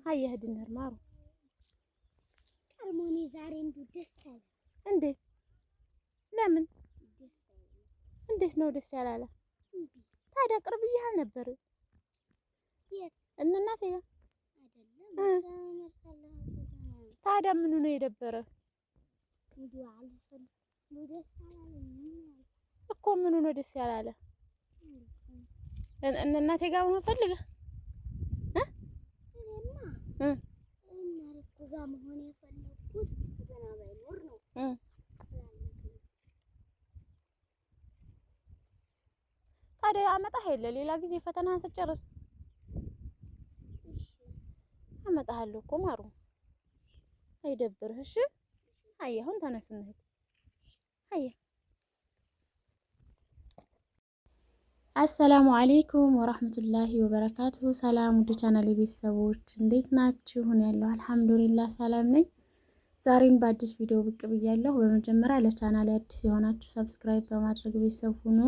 هيا هدينا مارو أرموني زارين دودسال እንዴት ለምን እንዴት ነው ደስ ያላለ? ታዲያ ቅርብ ይያል ነበር እናቴ ጋር አይደለም። ታዲያ ምኑ ነው የደበረ እኮ ምኑ ነው ደስ ያላለ? እናቴ ጋር መሆን ፈልገህ መሆን የፈለኩት ገና ባይኖር ነው። ታዲያ አመጣህ የለ ሌላ ጊዜ ፈተናህን ስጨርስ አመጣሃለሁ እኮ ማሩ። አይደብርህ? እሺ አይ አሁን ተነስ እንሂድ። አይ አሰላሙ አለይኩም ወራህመቱላሂ ወበረካቱሁ። ሰላም ውድ ቻናሌ ቤተሰቦች እንዴት ናችሁ? ሁን ያለው አልሐምዱሊላህ ሰላም ነኝ። ዛሬም በአዲስ ቪዲዮ ብቅ ብያለሁ። በመጀመሪያ ለቻናሌ አዲስ የሆናችሁ ሰብስክራይብ በማድረግ ቤተሰብ ሁኑ።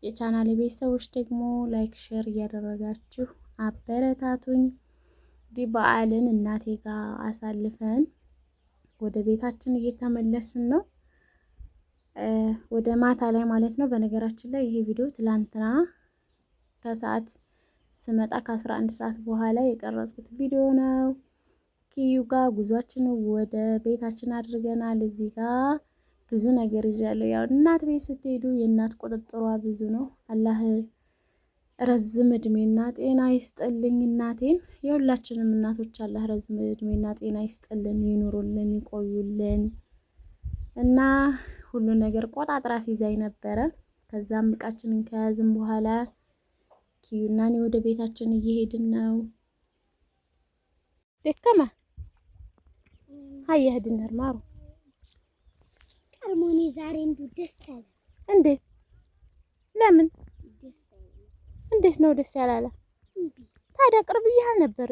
የቻናሌ ቤተሰቦች ደግሞ ላይክ ሼር እያደረጋችሁ አበረታቱኝ። እንግዲህ በዓልን እናቴ ጋር አሳልፈን ወደ ቤታችን እየተመለስን ነው። ወደ ማታ ላይ ማለት ነው። በነገራችን ላይ ይሄ ቪዲዮ ትላንትና ከሰዓት ስመጣ ከ11 ሰዓት በኋላ የቀረጽኩት ቪዲዮ ነው። ኪዩ ጋር ጉዟችን ወደ ቤታችን አድርገናል። እዚህ ጋር ብዙ ነገር ይዣለሁ። ያው እናት ቤት ስትሄዱ የእናት ቁጥጥሯ ብዙ ነው። አላህ ረዝም እድሜና ጤና ይስጥልኝ እናቴን። የሁላችንም እናቶች አላህ ረዝም እድሜና ጤና ይስጥልን፣ ይኑሩልን፣ ይቆዩልን እና ሁሉ ነገር ቆጣጥራ ሲይዛኝ ነበረ። ከዛም እቃችንን ከያዝን በኋላ ኪዩና እኔ ወደ ቤታችን እየሄድን ነው። ደከማ ሀያ ሄድን ማሩ አርሞኒ ዛሬ ደስ አለ። እንዴት ለምን እንዴት ነው ደስ ያላለ? ታዲያ ቅርብ ይያል ነበር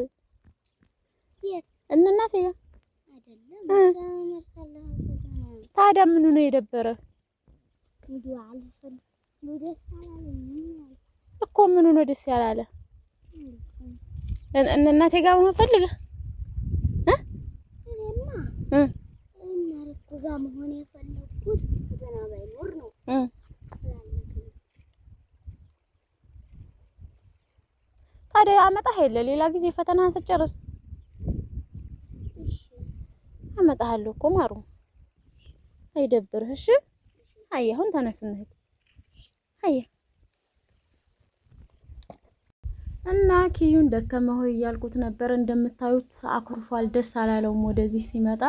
እናቴ ጋር አይደለም። ታዲያ ምኑ ነው የደበረ እኮ ምኑ ነው ደስ ያላለ? እናቴ ጋር መሆን ፈልገህ መሆን የፈለኩት ገና ባይኖር ነው። ታዲያ አመጣህ የለ ሌላ ጊዜ ፈተናህን ስጨርስ አመጣሃለሁ እኮ ማሩ። አይደብርህ? እሺ አይ አሁን ተነስ እንሂድ። አይ እና ኪዩን ደከመህ ሆይ እያልኩት ነበር። እንደምታዩት አኩርፏል፣ ደስ አላለውም። ወደዚህ ሲመጣ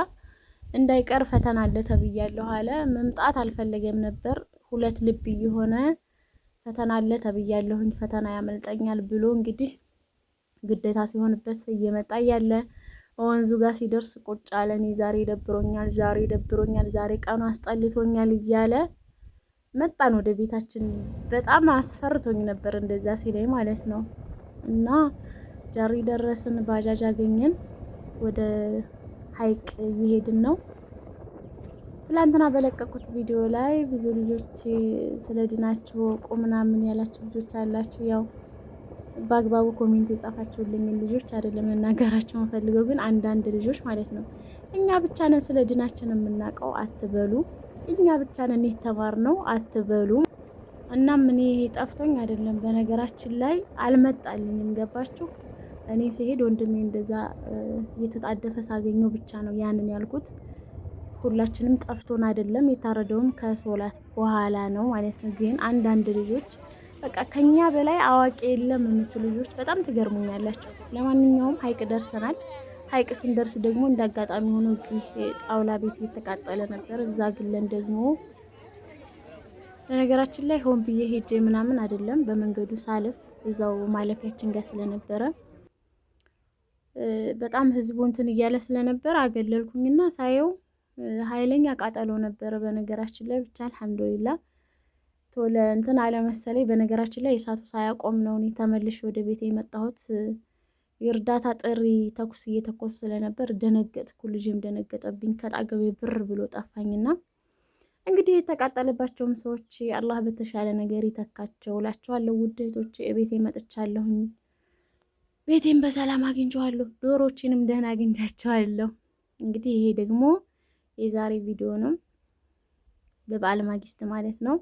እንዳይቀር ፈተና አለ ተብያለሁ አለ። መምጣት አልፈለገም ነበር። ሁለት ልብ የሆነ ፈተና አለ ተብያለሁኝ፣ ፈተና ያመልጠኛል ብሎ እንግዲህ ግዴታ ሲሆንበት እየመጣ ያለ ወንዙ ጋር ሲደርስ ቁጭ አለ። እኔ ዛሬ ደብሮኛል፣ ዛሬ ደብሮኛል፣ ዛሬ ቀኑ አስጠልቶኛል እያለ መጣን ወደ ቤታችን። በጣም አስፈርቶኝ ነበር እንደዛ ሲለኝ ማለት ነው። እና ጃሪ ደረስን፣ ባጃጅ አገኘን፣ ወደ ሀይቅ እየሄድን ነው። ትላንትና በለቀቁት ቪዲዮ ላይ ብዙ ልጆች ስለ ዲናችሁ ወቁ ምናምን ያላችሁ ልጆች አላችሁ። ያው በአግባቡ ኮሜንት የጻፋችሁልኝ ልጆች አይደለም መናገራቸው የምፈልገው፣ ግን አንዳንድ ልጆች ማለት ነው እኛ ብቻ ነን ስለ ዲናችን የምናውቀው አትበሉ፣ እኛ ብቻ ነን የተማርነው አትበሉ። እና ምን ይሄ ጠፍቶኝ አይደለም፣ በነገራችን ላይ አልመጣልኝም። ገባችሁ? እኔ ሲሄድ ወንድሜ እንደዛ እየተጣደፈ ሳገኘው ብቻ ነው ያንን ያልኩት። ሁላችንም ጠፍቶን አይደለም፣ የታረደውም ከሶላት በኋላ ነው ማለት ነው። ግን አንዳንድ ልጆች በቃ ከኛ በላይ አዋቂ የለም የምትሉ ልጆች በጣም ትገርሙኛላችሁ። ለማንኛውም ሀይቅ ደርሰናል። ሀይቅ ስንደርስ ደግሞ እንዳጋጣሚ ሆኖ እዚህ ጣውላ ቤት እየተቃጠለ ነበር። እዛ ግለን ደግሞ በነገራችን ላይ ሆን ብዬ ሄጄ ምናምን አይደለም፣ በመንገዱ ሳልፍ እዛው ማለፊያችን ጋር ስለነበረ በጣም ህዝቡ እንትን እያለ ስለነበረ አገለልኩኝና ሳየው ኃይለኛ ቃጠሎ ነበረ። በነገራችን ላይ ብቻ አልሐምዱሊላህ ቶሎ እንትን አለመሰለኝ። በነገራችን ላይ እሳቱ ሳያቆም ነው እኔ ተመልሼ ወደ ቤት የመጣሁት። የእርዳታ ጥሪ ተኩስ እየተኮሱ ስለነበር ደነገጥኩ። ልጅም ደነገጠብኝ። ከጣገቤ ብር ብሎ ጠፋኝና እንግዲህ የተቃጠለባቸውም ሰዎች አላህ በተሻለ ነገር ይተካቸው እላቸዋለሁ። ውድ እህቶቼ ቤቴ መጥቻለሁኝ። ቤቴን በሰላም አግኝቼዋለሁ። ዶሮዎችንም ደህና አግኝቻቸዋለሁ። እንግዲህ ይሄ ደግሞ የዛሬ ቪዲዮ ነው፣ በበዓል ማግስት ማለት ነው።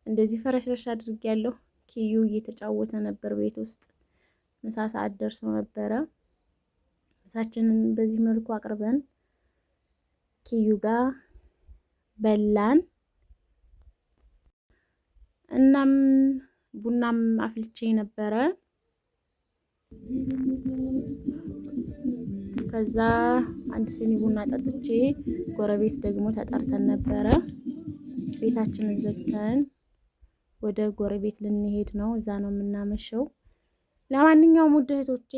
እንደዚህ ፈረሽረሽ አድርጌያለሁ። ኪዩ እየተጫወተ ነበር ቤት ውስጥ። ምሳ ሰዓት ደርሶ ነበረ። ምሳችንን በዚህ መልኩ አቅርበን ኪዩ ጋር በላን። እናም ቡናም አፍልቼ ነበረ። ከዛ አንድ ሲኒ ቡና ጠጥቼ ጎረቤት ደግሞ ተጠርተን ነበረ። ቤታችንን ዘግተን ወደ ጎረቤት ልንሄድ ነው። እዛ ነው የምናመሸው። ለማንኛውም ውድ እህቶቼ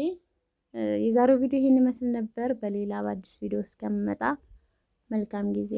የዛሬው ቪዲዮ ይሄን ይመስል ነበር። በሌላ በአዲስ ቪዲዮ እስከምመጣ መልካም ጊዜ